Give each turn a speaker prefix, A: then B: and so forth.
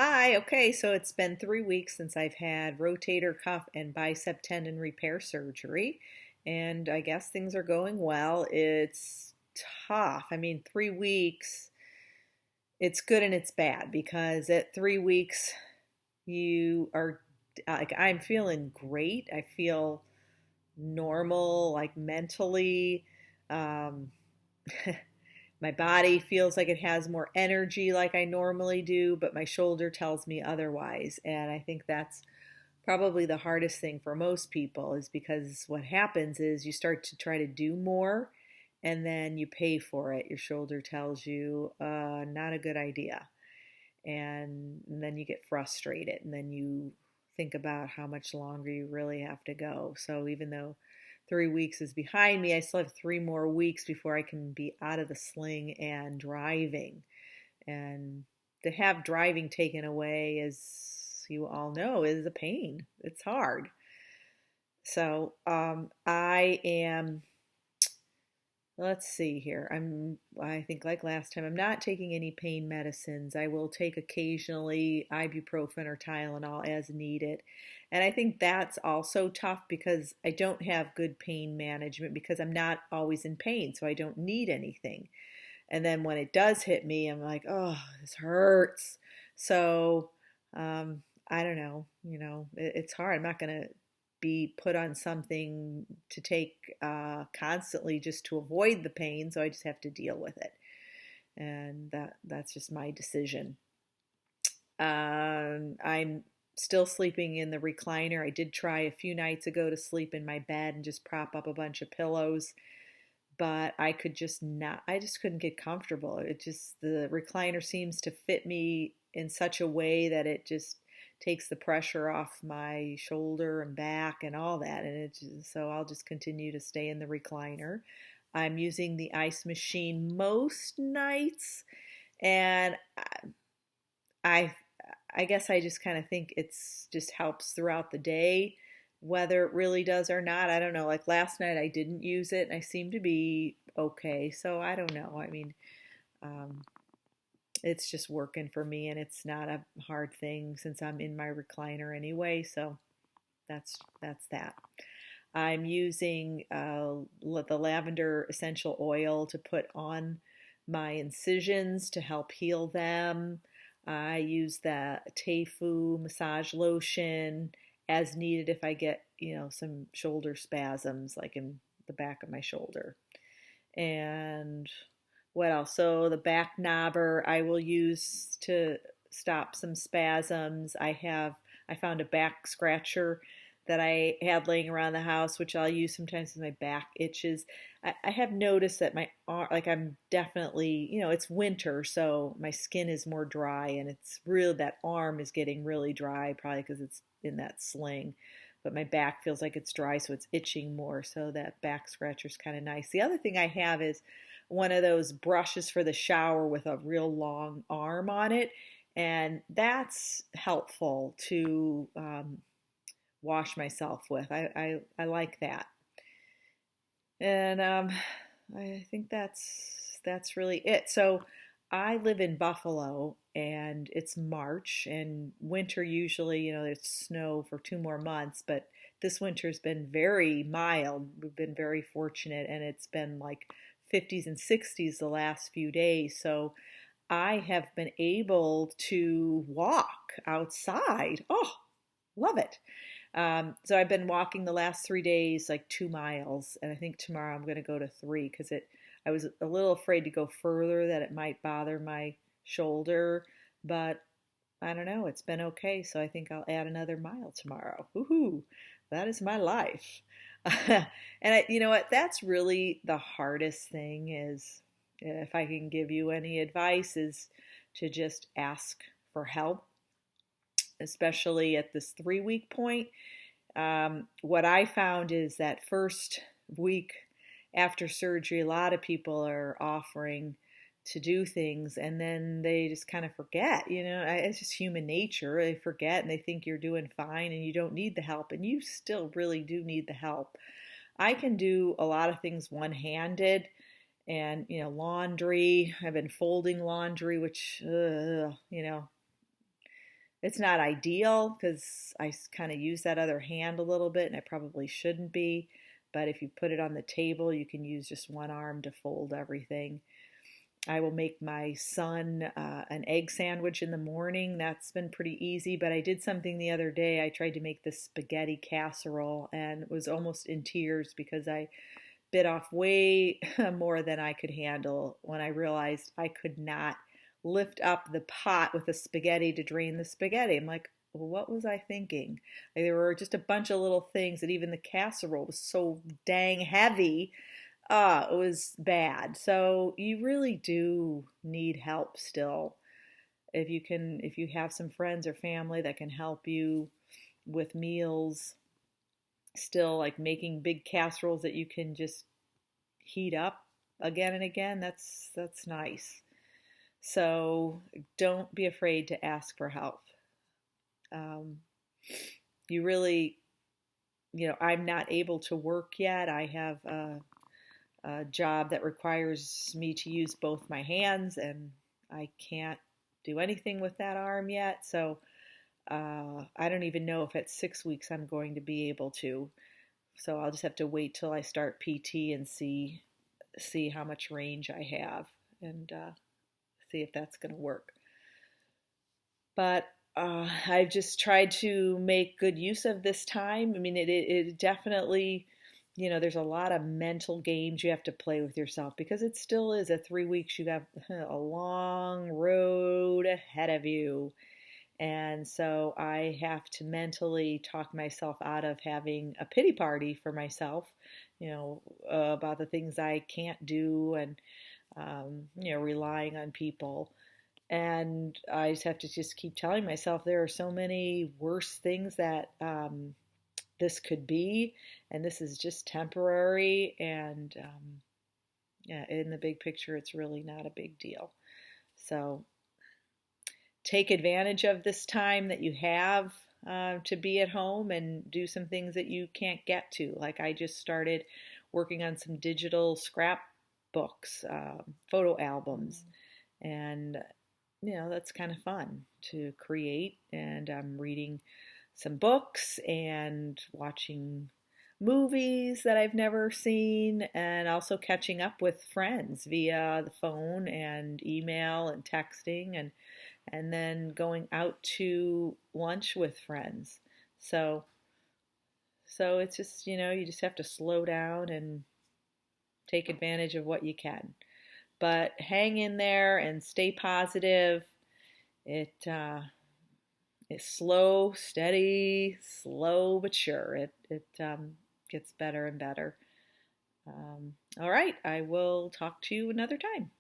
A: Hi, okay, so it's been 3 weeks since I've had rotator cuff and bicep tendon repair surgery, and I guess things are going well. It's tough. I mean, 3 weeks, it's good and it's bad because at 3 weeks, you are like, I'm feeling great. I feel normal, like mentally. Um, My body feels like it has more energy like I normally do, but my shoulder tells me otherwise. And I think that's probably the hardest thing for most people is because what happens is you start to try to do more and then you pay for it. Your shoulder tells you, not a good idea. And then you get frustrated and then you think about how much longer you really have to go. So even though 3 weeks is behind me, I still have 3 more weeks before I can be out of the sling and driving. And to have driving taken away, as you all know, is a pain. It's hard. So I am, let's see here. I think like last time, I'm not taking any pain medicines. I will take occasionally ibuprofen or Tylenol as needed. And I think that's also tough because I don't have good pain management because I'm not always in pain, so I don't need anything. And then when it does hit me, I'm like, oh, this hurts. So I don't know, it's hard. I'm not going to be put on something to take constantly just to avoid the pain, so I just have to deal with it. And that's just my decision. I'm still sleeping in the recliner. I did try a few nights ago to sleep in my bed and just prop up a bunch of pillows, but I could just not, I just couldn't get comfortable. The recliner seems to fit me in such a way that it just takes the pressure off my shoulder and back and all that. So I'll just continue to stay in the recliner. I'm using the ice machine most nights, and I, I guess I just kind of think it's just helps throughout the day. Whether it really does or not, I don't know. Like last night, I didn't use it, and I seemed to be okay. So I don't know. I mean, um, it's just working for me, and it's not a hard thing since I'm in my recliner anyway. So that's that. I'm using the lavender essential oil to put on my incisions to help heal them. I use the Teifu massage lotion as needed if I get, some shoulder spasms, like in the back of my shoulder. And what else? So the back knobber I will use to stop some spasms. I found a back scratcher that I had laying around the house, which I'll use sometimes when my back itches. I have noticed that my arm, like I'm definitely, it's winter, so my skin is more dry, and it's real that arm is getting really dry, probably because it's in that sling. But my back feels like it's dry, so it's itching more. So that back scratcher is kind of nice. The other thing I have is one of those brushes for the shower with a real long arm on it, and that's helpful to wash myself with. I like that. And I think that's really it. So I live in Buffalo and it's March and winter usually, there's snow for 2 more months, but this winter's been very mild. We've been very fortunate and it's been like 50s and 60s the last few days. So I have been able to walk outside. Oh, love it. So I've been walking the last 3 days, like 2 miles, and I think tomorrow I'm going to go to three because I was a little afraid to go further that it might bother my shoulder, but I don't know. It's been okay, so I think I'll add another mile tomorrow. Woohoo! That is my life. And you know what? That's really the hardest thing is, if I can give you any advice, is to just ask for help, especially at this 3 week point. What I found is that first week after surgery, a lot of people are offering to do things and then they just kind of forget, it's just human nature. They forget and they think you're doing fine and you don't need the help, and you still really do need the help. I can do a lot of things one-handed and, laundry. I've been folding laundry, which, It's not ideal because I kind of use that other hand a little bit and I probably shouldn't be. But if you put it on the table, you can use just one arm to fold everything. I will make my son an egg sandwich in the morning. That's been pretty easy, but I did something the other day. I tried to make this spaghetti casserole and was almost in tears because I bit off way more than I could handle when I realized I could not lift up the pot with the spaghetti to drain the spaghetti. I'm like, well, what was I thinking? Like, there were just a bunch of little things that even the casserole was so dang heavy. It was bad. So you really do need help still. If you have some friends or family that can help you with meals, still like making big casseroles that you can just heat up again and again, that's nice. So don't be afraid to ask for help. Um, you really, I'm not able to work yet. I have a job that requires me to use both my hands, and I can't do anything with that arm yet. So I don't even know if at 6 weeks I'm going to be able to. So I'll just have to wait till I start PT and see how much range I have and see if that's going to work. But I've just tried to make good use of this time. I mean, it definitely, there's a lot of mental games you have to play with yourself because it still is a 3 weeks. You got a long road ahead of you. And so I have to mentally talk myself out of having a pity party for myself, about the things I can't do and, relying on people. And I just have to just keep telling myself there are so many worse things that this could be, and this is just temporary. And yeah, in the big picture, it's really not a big deal. So take advantage of this time that you have to be at home and do some things that you can't get to. Like I just started working on some digital scrapbooks, photo albums, and that's kind of fun to create. And I'm reading some books and watching movies that I've never seen, and also catching up with friends via the phone and email and texting, and then going out to lunch with friends. So it's just, you just have to slow down and take advantage of what you can. But hang in there and stay positive. It's slow, steady, slow but sure. It gets better and better. All right, I will talk to you another time.